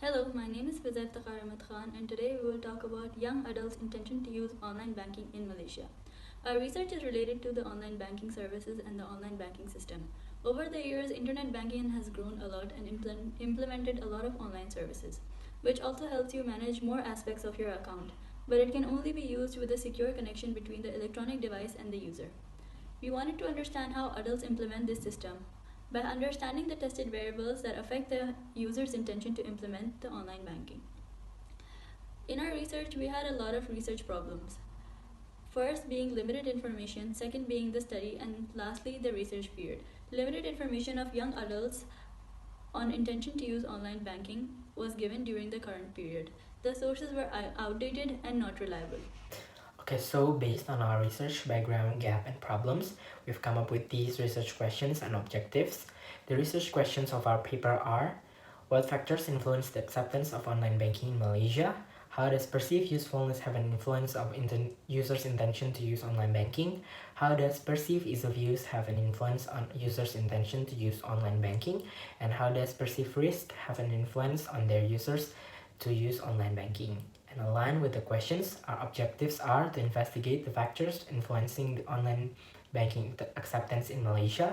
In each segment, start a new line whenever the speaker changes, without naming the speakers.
Hello, my name is Fizef Takhar Ahmed Khan, and today we will talk about young adults' intention to use online banking in Malaysia. Our research is related to the online banking services and the online banking system. Over the years, internet banking has grown a lot and implemented a lot of online services, which also helps you manage more aspects of your account, but it can only be used with a secure connection between the electronic device and the user. We wanted to understand how adults implement this system by understanding the tested variables that affect the user's intention to implement the online banking. In our research, we had a lot of research problems. First being limited information, second being the study, and lastly the research period. Limited information of young adults on intention to use online banking was given during the current period. The sources were outdated and not reliable.
Okay, so based on our research background, gap, and problems, we've come up with these research questions and objectives. The research questions of our paper are: what factors influence the acceptance of online banking in Malaysia? How does perceived usefulness have an influence of users' intention to use online banking? How does perceived ease of use have an influence on users' intention to use online banking? And how does perceived risk have an influence on their users to use online banking? And aligned with the questions, our objectives are to investigate the factors influencing the online banking acceptance in Malaysia,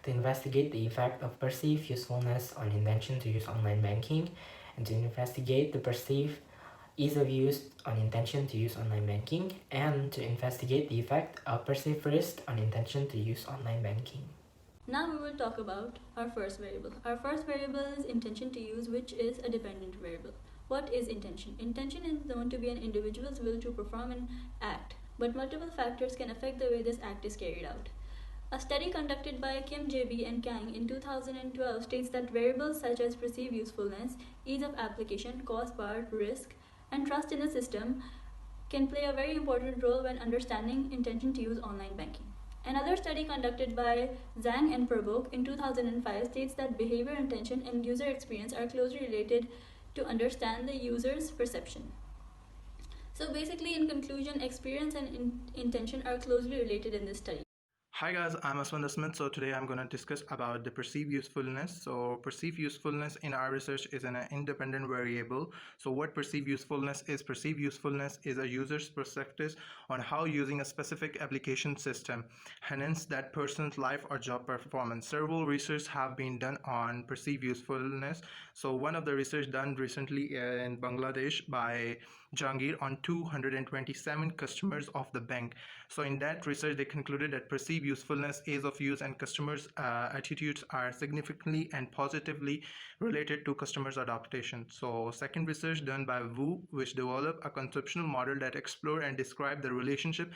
to investigate the effect of perceived usefulness on intention to use online banking, and to investigate the perceived ease of use on intention to use online banking, and to investigate the effect of perceived risk on intention to use online banking.
Now we will talk about our first variable. Our first variable is intention to use, which is a dependent variable. What is intention? Intention is known to be an individual's will to perform an act, but multiple factors can affect the way this act is carried out. A study conducted by Kim J.B. and Kang in 2012 states that variables such as perceived usefulness, ease of application, cost bar, risk, and trust in the system can play a very important role when understanding intention to use online banking. Another study conducted by Zhang and Prabok in 2005 states that behavior intention and user experience are closely related to understand the user's perception. So basically, in conclusion, experience and intention are closely related in this study.
Hi guys, I'm usefulness. So today I'm going to discuss about the perceived usefulness. So perceived usefulness in our research is an independent variable. So what perceived usefulness is? Perceived usefulness is a user's perspective on how using a specific application system enhance that person's life or job performance. Several research have been done on perceived usefulness. So one of the research done recently in Bangladesh by Jangir on 227 customers of the bank. So in that research, they concluded that perceived usefulness, ease of use, and customers' attitudes are significantly and positively related to customers' adaptation. So second research done by Wu, which developed a conceptual model that explored and described the relationship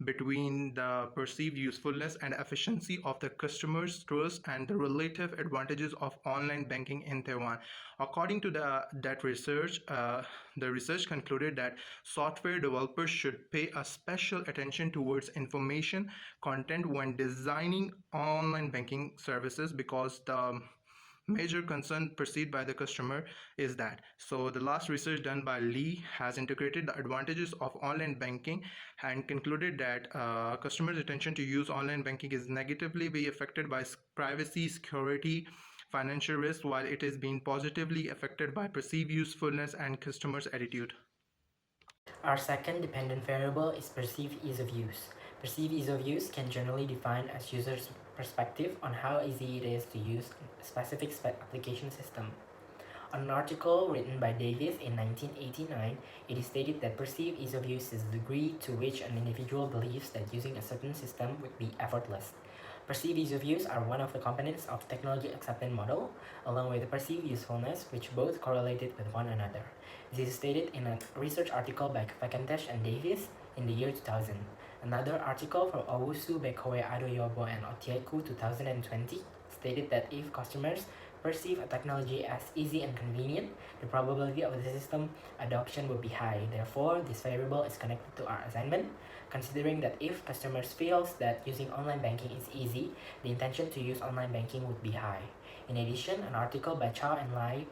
between the perceived usefulness and efficiency of the customer's trust and the relative advantages of online banking in Taiwan. According to that research, the research concluded that software developers should pay a special attention towards information content when designing online banking services, because the major concern perceived by the customer is that. So the last research done by Lee has integrated the advantages of online banking and concluded that customers' attention to use online banking is negatively be affected by privacy, security, financial risk, while it is being positively affected by perceived usefulness and customers' attitude.
Our second dependent variable is perceived ease of use. Perceived ease of use can generally be defined as users' perspective on how easy it is to use a specific application system. On an article written by Davis in 1989, it is stated that perceived ease of use is the degree to which an individual believes that using a certain system would be effortless. Perceived ease of use are one of the components of technology acceptance model, along with perceived usefulness, which both correlated with one another. This is stated in a research article by Fakentesh and Davis in the year 2000. Another article from Owusu, Bekoe, Adoyobo, and Otieku 2020 stated that if customers perceive a technology as easy and convenient, the probability of the system adoption would be high. Therefore, this variable is connected to our assignment, considering that if customers feels that using online banking is easy, the intention to use online banking would be high. In addition, an article by Chow and Lai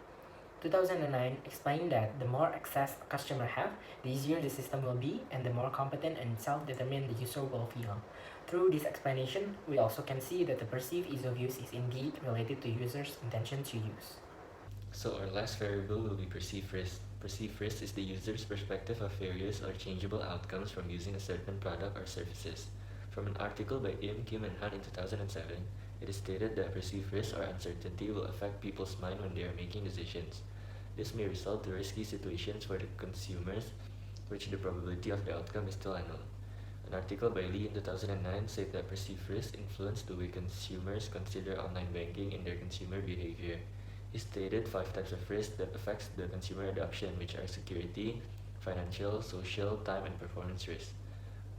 2009 explained that the more access a customer have, the easier the system will be and the more competent and self-determined the user will feel. Through this explanation, we also can see that the perceived ease of use is indeed related to users' intention to use.
So our last variable will be perceived risk. Perceived risk is the user's perspective of various or changeable outcomes from using a certain product or services. From an article by Im, Kim, and Han in 2007, it is stated that perceived risk or uncertainty will affect people's mind when they are making decisions. This may result in risky situations for the consumers, which the probability of the outcome is still unknown. An article by Lee in 2009 said that perceived risk influenced the way consumers consider online banking in their consumer behavior. He stated 5 types of risk that affects the consumer adoption, which are security, financial, social, time, and performance risk.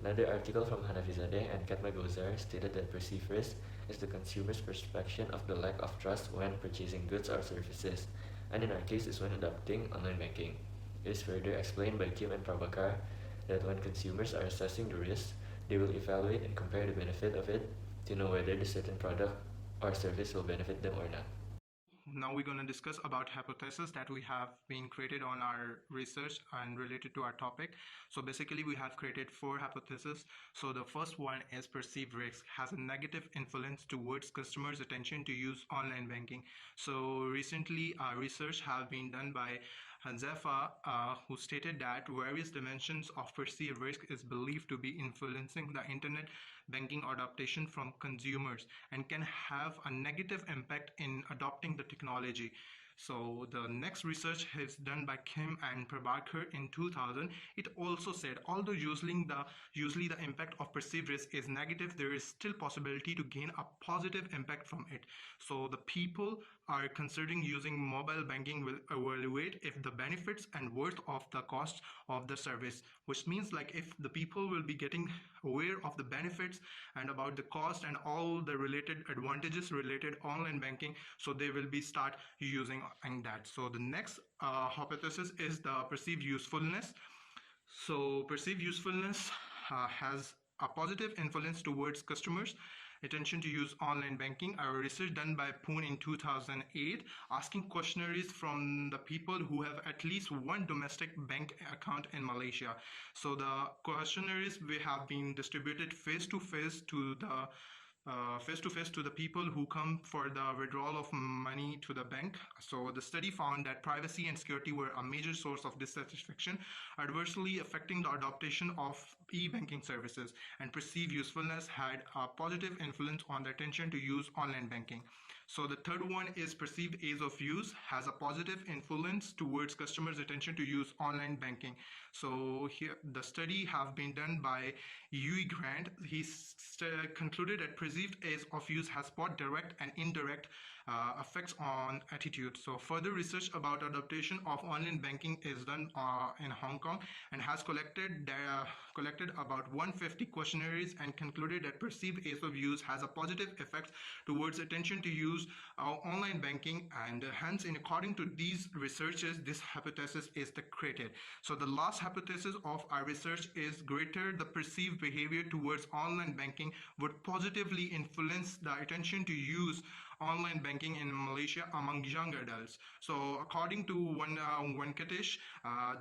Another article from Hanafizadeh and Katma Gozar stated that perceived risk is the consumer's perception of the lack of trust when purchasing goods or services, and in our case is when adopting online banking. It is further explained by Kim and Prabhakar that when consumers are assessing the risk, they will evaluate and compare the benefit of it to know whether the certain product or service will benefit them or not.
Now we're going to discuss about hypotheses that we have been created on our research and related to our topic. So basically we have created 4 hypotheses. So the first one is perceived risk has a negative influence towards customers' attention to use online banking. So recently research have been done by Hanzefa, who stated that various dimensions of perceived risk is believed to be influencing the internet banking adaptation from consumers and can have a negative impact in adopting the technology. So the next research is done by Kim and Prabhakar in 2000. It also said although usually the impact of perceived risk is negative, there is still possibility to gain a positive impact from it. So the people are considering using mobile banking will evaluate if the benefits and worth of the cost of the service, which means like if the people will be getting aware of the benefits and about the cost and all the related advantages related online banking, so they will be start using that. So the next hypothesis is the perceived usefulness. So perceived usefulness has a positive influence towards customers attention to use online banking. A research done by Poon in 2008 asking questionnaires from the people who have at least one domestic bank account in Malaysia. So the questionnaires we have been distributed face to face to the face to the people who come for the withdrawal of money to the bank. So the study found that privacy and security were a major source of dissatisfaction, adversely affecting the adoption of e-banking services, and perceived usefulness had a positive influence on the attention to use online banking. So the third one is perceived ease of use has a positive influence towards customers' attention to use online banking. So here the study have been done by Yui Grant. He concluded that perceived ease of use has both direct and indirect effects on attitude. So further research about adaptation of online banking is done in Hong Kong and has collected about 150 questionnaires and concluded that perceived ease of use has a positive effect towards attention to use online banking, and hence in according to these researches this hypothesis is the created. So the last hypothesis of our research is greater the perceived behavior towards online banking would positively influence the attention to use online banking in Malaysia among young adults. So according to Venkatesh,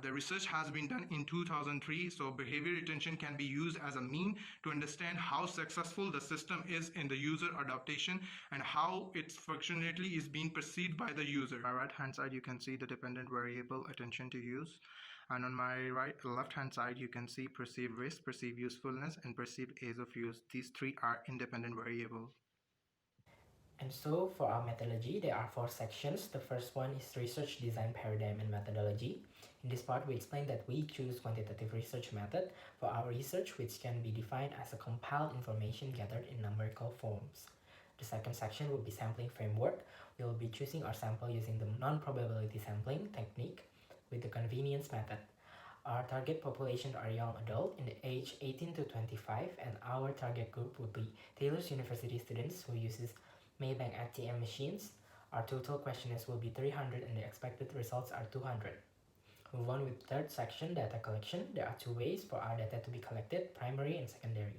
the research has been done in 2003. So behavior attention can be used as a mean to understand how successful the system is in the user adaptation and how its functionality is being perceived by the user. On my right hand side you can see the dependent variable attention to use, and on my left hand side you can see perceived risk, perceived usefulness, and perceived ease of use. These 3 are independent variables.
And so for our methodology, there are 4 sections. The first one is research design paradigm and methodology. In this part, we explain that we choose quantitative research method for our research, which can be defined as a compiled information gathered in numerical forms. The second section will be sampling framework. We will be choosing our sample using the non-probability sampling technique with the convenience method. Our target population are young adult in the age 18 to 25, and our target group will be Taylor's University students who uses Maybank ATM machines. Our total questionnaires will be 300 and the expected results are 200. Move on with third section, data collection. There are 2 ways for our data to be collected, primary and secondary.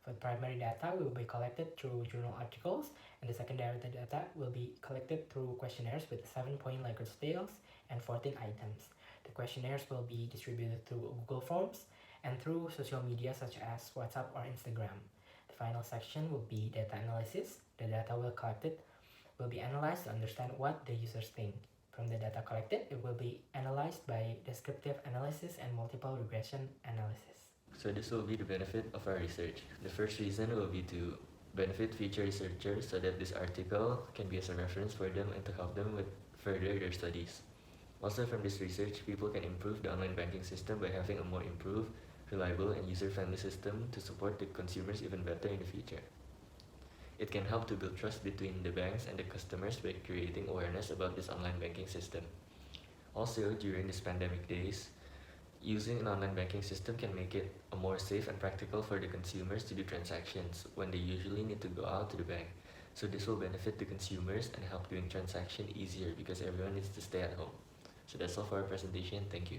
For primary data will be collected through journal articles, and the secondary data will be collected through questionnaires with 7-point Likert scales and 14 items. The questionnaires will be distributed through Google Forms and through social media such as WhatsApp or Instagram. The final section will be data analysis. The data collected will be analyzed to understand what the users think. From the data collected, it will be analyzed by descriptive analysis and multiple regression analysis.
So this will be the benefit of our research. The first reason will be to benefit future researchers so that this article can be as a reference for them and to help them with further their studies. Also from this research, people can improve the online banking system by having a more improved, reliable, and user-friendly system to support the consumers even better in the future. It can help to build trust between the banks and the customers by creating awareness about this online banking system. Also, during these pandemic days, using an online banking system can make it a more safe and practical for the consumers to do transactions when they usually need to go out to the bank. So this will benefit the consumers and help doing transaction easier because everyone needs to stay at home. So that's all for our presentation. Thank you.